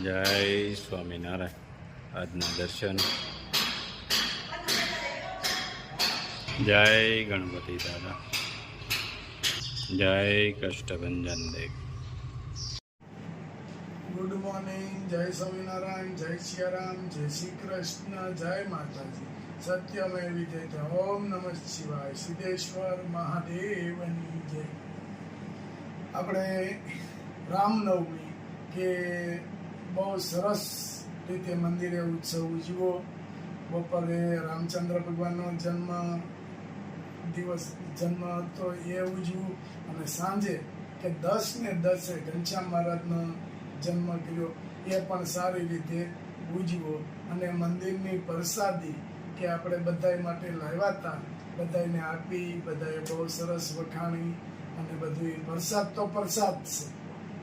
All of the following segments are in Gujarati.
જય સ્વામિનારાયણ. આજના દર્શન. જય ગણપતિ દાદા. જય કષ્ટભંજન દેવ. Good morning. જય સ્વામિનારાયણ, જય સિયારામ, જય શ્રી કૃષ્ણ, જય માતાજી. સત્યમેવ વિજયતે. ઓમ નમઃ શિવાય. સિદ્ધેશ્વર મહાદેવની જય. આપણે રામનવમી કે બહુ સરસ રીતે મંદિરે ઉત્સવ ઉજવો. બપોરે રામચંદ્ર ભગવાનનો જન્મ હતો એ ઉજવું, અને સાંજે કે 10 ને 10 ઘનશ્યામ મહારાજનો જન્મ કર્યો એ પણ સારી રીતે ઉજવો. અને મંદિરની પ્રસાદી કે આપણે બધાય માટે લાવ્યા હતા, બધાને આપી, બધાએ બહુ સરસ વખાણી. અને બધું પ્રસાદ તો પ્રસાદ છે,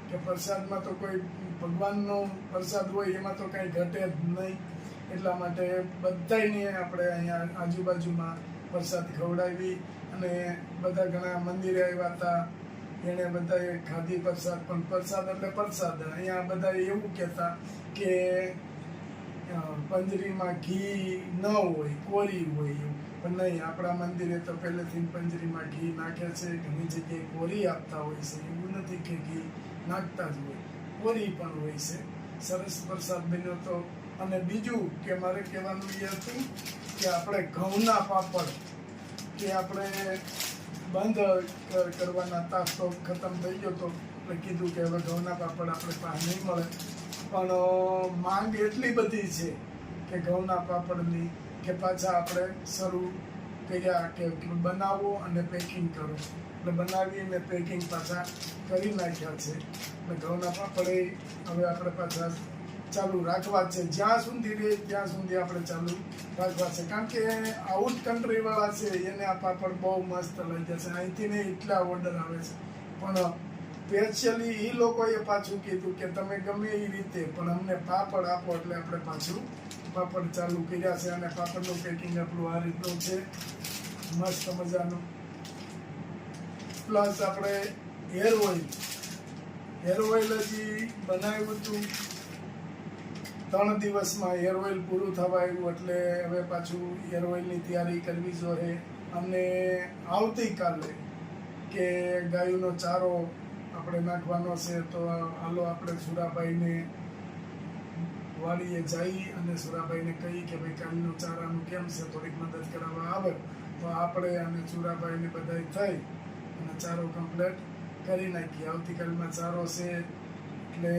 કે પ્રસાદમાં તો કોઈ ભગવાનનો પ્રસાદ હોય એમાં તો કાંઈ ઘટે જ નહીં. એટલા માટે બધાને આપણે અહીંયા આજુબાજુમાં પ્રસાદ ખવડાવી. અને બધા ઘણા મંદિરે આવ્યા હતા, એને બધાએ ખાધી પ્રસાદ. પણ પ્રસાદ એટલે પ્રસાદ. અહીંયા બધા એવું કહેતા કે પંજરીમાં ઘી ન હોય, કોરી હોય એવું. પણ નહીં, આપણા મંદિરે તો પહેલેથી પંજરીમાં ઘી નાખે છે. ઘણી જગ્યાએ કોરી આપતા હોય છે, એવું નથી કે ઘી નાખતા જ હોય, કોરી પણ હોય છે. સરસ પ્રસાદ બન્યો તો. અને બીજું કે મારે કહેવાનું એ હતું કે આપણે ઘઉંના પાપડ કે આપણે બંધ કરવાના હતા, તો ખતમ થઈ ગયો તો એટલે કીધું કે હવે ઘઉંના પાપડ આપણે પાસે નહીં મળે. પણ માંગ એટલી બધી છે કે ઘઉંના પાપડની કે પાછા આપણે શરૂ કર્યા કે બનાવો અને પેકિંગ કરો. એટલે બનાવીને પેકિંગ પાછા કરી નાખ્યા છે. એટલે ઘઉંના પાપડ હવે આપણે પાછા ચાલુ રાખવા છે. જ્યાં સુધી રહે ત્યાં સુધી આપણે ચાલુ રાખવા છે. કારણ કે આઉટ કન્ટ્રી વાળા છે એને આ પાપડ બહુ મસ્ત લઈ જશે. અહીંથી ને એટલા ઓર્ડર આવે છે. પણ સ્પેશિયલી એ લોકોએ પાછું કીધું કે તમે ગમે એ રીતે પણ અમને પાપડ આપો. એટલે આપણે પાછું પાપડ ચાલુ કર્યા છે. અને પાપડનું પેકિંગ આપણું આ રીતનું છે, મસ્ત મજાનું. પ્લસ આપણે હેર ઓઇલ હજી બનાવ્યું હતું. 3 દિવસમાં હેર ઓઇલ પૂરું થવા આવ્યું, એટલે હવે પાછું હેર ઓઇલની તૈયારી કરવી જોઈએ. અને આવતીકાલે કે ગાયનો ચારો આપણે નાખવાનો છે, તો હાલો આપણે સુરાભાઈને વાડીએ જઈ અને સુરાભાઈને કહી કે ભાઈ કાલનું ચારાનું કેમ છે, થોડીક મદદ કરાવવા આવે તો આપણે અને સુરાભાઈને બધા થઈ અને ચારો કમ્પ્લીટ કરી નાખીએ. આવતીકાલમાં ચારો છે એટલે.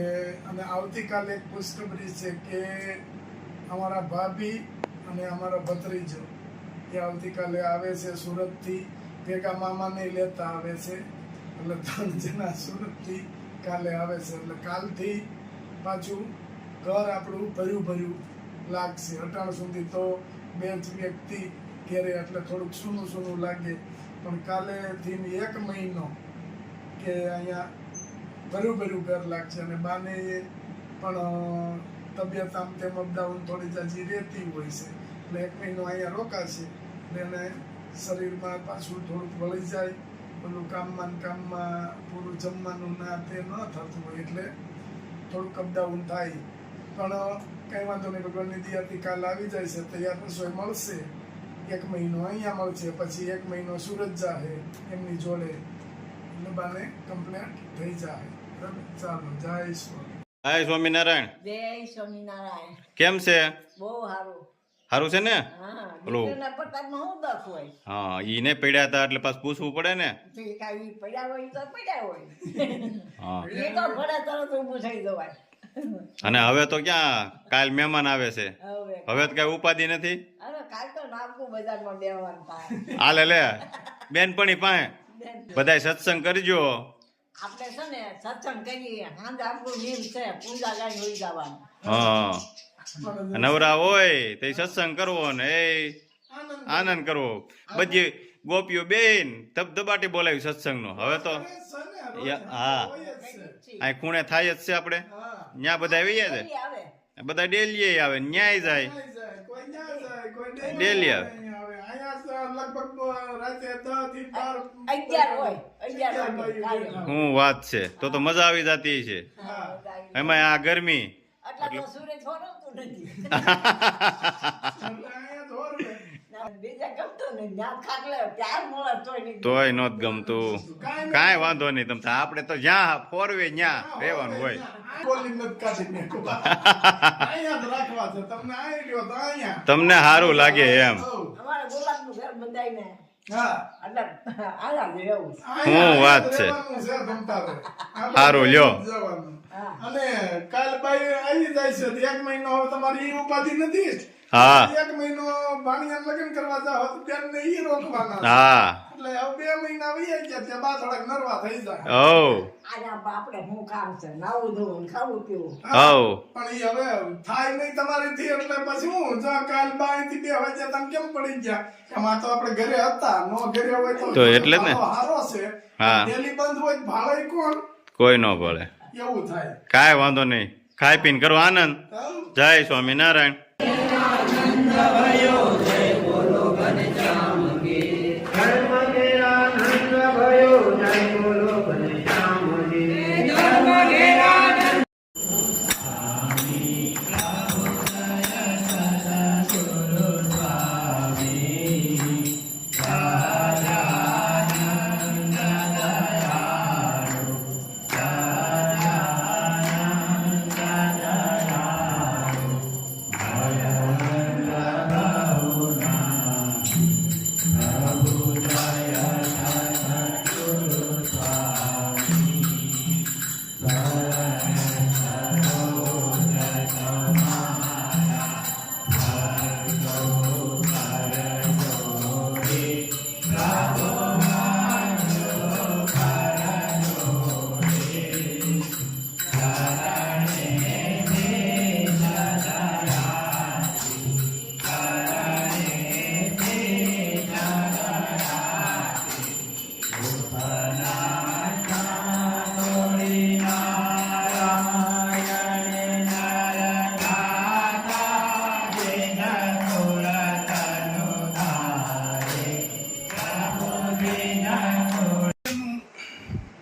અને આવતીકાલે એક ખુશખબરી છે કે અમારા ભાભી અને અમારા ભત્રીજો એ આવતીકાલે આવે છે સુરતથી. ભેગા મામાને લેતા આવે છે. એટલે 3 જણા સુરતથી કાલે આવે છે. એટલે કાલથી પાછું ઘર આપણું ભર્યું લાગશે. અટાણ સુધી તો 2 જ વ્યક્તિ ઘેરે, એટલે થોડુંક સૂનું લાગે. પણ કાલેથી 1 મહિનો કે અહીંયા ભર્યું ઘર લાગશે. અને બાને પણ તબિયત આમ તેમ અપડાઉન થોડી જાજી રહેતી હોય છે, એટલે 1 મહિનો અહીંયા રોકાશે. એટલે એને શરીરમાં પાછું થોડુંક વળી જાય. પેલું કામમાં પૂરું જમવાનું ના તે ન થતું હોય, એટલે થોડુંક અપડાઉન થાય. પણ કંઈ વાંધો નહીં, ભગવાનની દયાથી કાલ આવી જાય છે. તૈયાર રસોઈ મળશે. 1 મહિનો અહીંયા મળશે, પછી 1 મહિનો સુરત જાહે એમની જોડે. એટલે બાને કમ્પ્લેટ થઈ જાય. બરાબર, ચાલો. જય સ્વામિનારાયણ. જય સ્વામિનારાયણ. કેમ છે? બહુ સારું. સારું છે ને? હા, બોલો. દીકરાના પટામાં હું દસ હોય. હા, ઈને પડ્યા હતા એટલે પાછું પૂછવું પડે ને. જે કાંઈ પડ્યા હોય તો પડ્યા હોય. હા. એ તો ભલે તરત ઊભું થઈ જવાય. અને હવે તો ક્યાં કાલ મહેમાન આવે છે, હવે તો કઈ ઉપાધિ નથી. અરે કાલ તો નાગપુર બજારમાં દેવાનું થાય. હાલે લે બેનપણી પાસે બધાય સત્સંગ કરજો. આપણે છે ને સત્સંગ કરીએ. સાંજે આપણું નિયમ છે પૂજા ગાઈ હોઈ જવાનું. હા, નવરા હોય તો સત્સંગ કરવો ને એ આનંદ કરવો. બધી ગોપીઓ બેન ધબધબાટી બોલાવી સત્સંગ નો. હવે તો હા, આ ખૂણે થાય જ છે. આપણે ત્યાં બધા આવીએ છે, બધા ડેલી આવે, ન્યાય જાય, ડેલી આવે. શું વાત છે! તો મજા આવી જતી છે. એમાં આ ગરમી આટલા તો સુરત ફરવતું નથી એટલે અહીંયા ધોરવે. ના, બીજા ગમતું નહીં ત્યાં ખાટલે ત્યાર મળે તોય નહીં તોય નહોત ગમતું કાંઈ વાંધો નહીં તમ આપણે તો જ્યાં ફોરવે ત્યાં રહેવાનું હોય કોલી નથી કાઢી મેકું. અહીંયા જ રાખવા છે. તમને આઈ ગયો તો અહીંયા. તમને સારું લાગે એમ હઉ. અમારે ગુલાબનું ઘર બંધાઈને હા. એટલે આલા જ રહેવું શું વાત છે? રહેવાનું છે તમતારે. આપણે હારું, લ્યો. જવાનું. હા અને કાલ બાઈ આવી જાય છે તો 1 મહિનો હવે તમારી ઈ ઉપાધિ નથી. હા 1 મહિનો ભાણિયા લગ્ન કરવા જાવ તો બેનને ઈ રોકવાના છે. હા એટલે હવે 2 મહિના વહી ગયા ત્યાં બા થોડાક નરવા થઈ જાય. ઓ આજે આપણે શું કામ છે નાવું ધોવું ને ખાવું પીવું હા, હઉ. પણ ઈ હવે થાય નહીં તમારીથી એટલે પછી હું જો કાલ બાઈથી 2 વાગ્યા તમે કેમ પડી ગયા એમાં તો આપણે ઘરે હતા નો ઘરે હોય તો એટલે જ ને. ભાડો હારો છે હા. ડેલી બંધ હોય તો ભાડે કોણ કોઈ ન પડે એવું થાય. કાંઈ વાંધો નહીં ખાઈ પીને કરો આનંદ હઉ. જય સ્વામિનારાયણ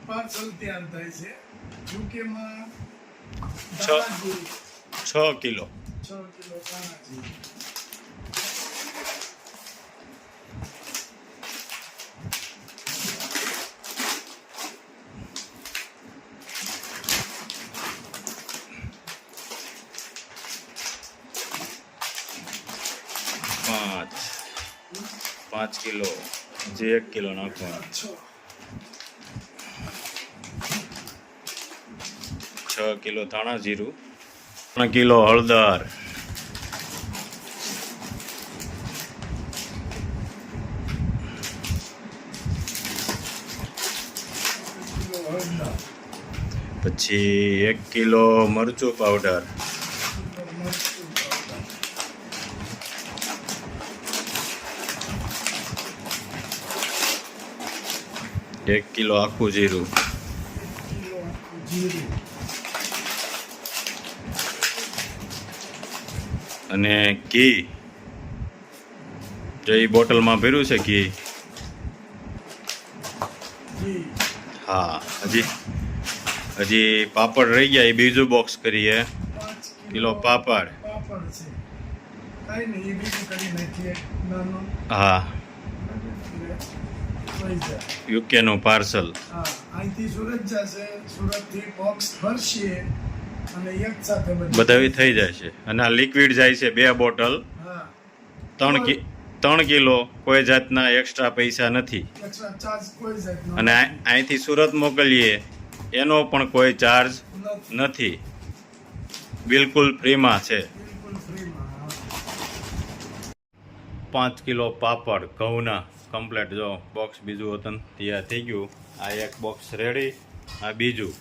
પાર્સલ તૈયાર થાય છે યુકેમાં છ. દાણાજી 6 કિલો 6 કિલો દાણાજી. પાંચ કિલો જે 1 કિલો નાખવાનું 6 કિલો ધાણા જીરું 3 કિલો હળદર કિલો હળદર. પછી 1 કિલો મરચું પાવડર મરચું પાવડર. 1 કિલો આખું જીરું કિલો જીરું. અને ઘી જે ઈ બોટલમાં ભર્યું છે ઘી ઘી. હા હજી પાપડ રહી ગયા એ બીજું બોક્સ કરીએ 5 કિલો પાપડ પાપડ છે. કઈ નહીં એ બીજું કરી નાખીએ નાનું. હા એટલે થઈ જાય. યુકેનું પાર્સલ હા અહીંથી સુરત જશે સુરતથી બોક્સ ભરશે અને એક સાથે બધા થઈ જાય છે અને આ લિક્વિડ જાય છે 2 બોટલ હા 3 કિલો કોઈ જાતના એક્સ્ટ્રા પૈસા નથી એક્સ્ટ્રા ચાર્જ કોઈ જાતનો અને અહીંથી સુરત મોકલીએ એનો પણ કોઈ ચાર્જ નથી. નથી બિલકુલ ફ્રીમાં છે બિલકુલ ફ્રીમાં. 5 કિલો પાપડ ઘઉંના કમ્પ્લેટ જો બોક્સ બીજું હતું તૈયાર થઈ ગયું આ એક બોક્સ રેડી આ બીજું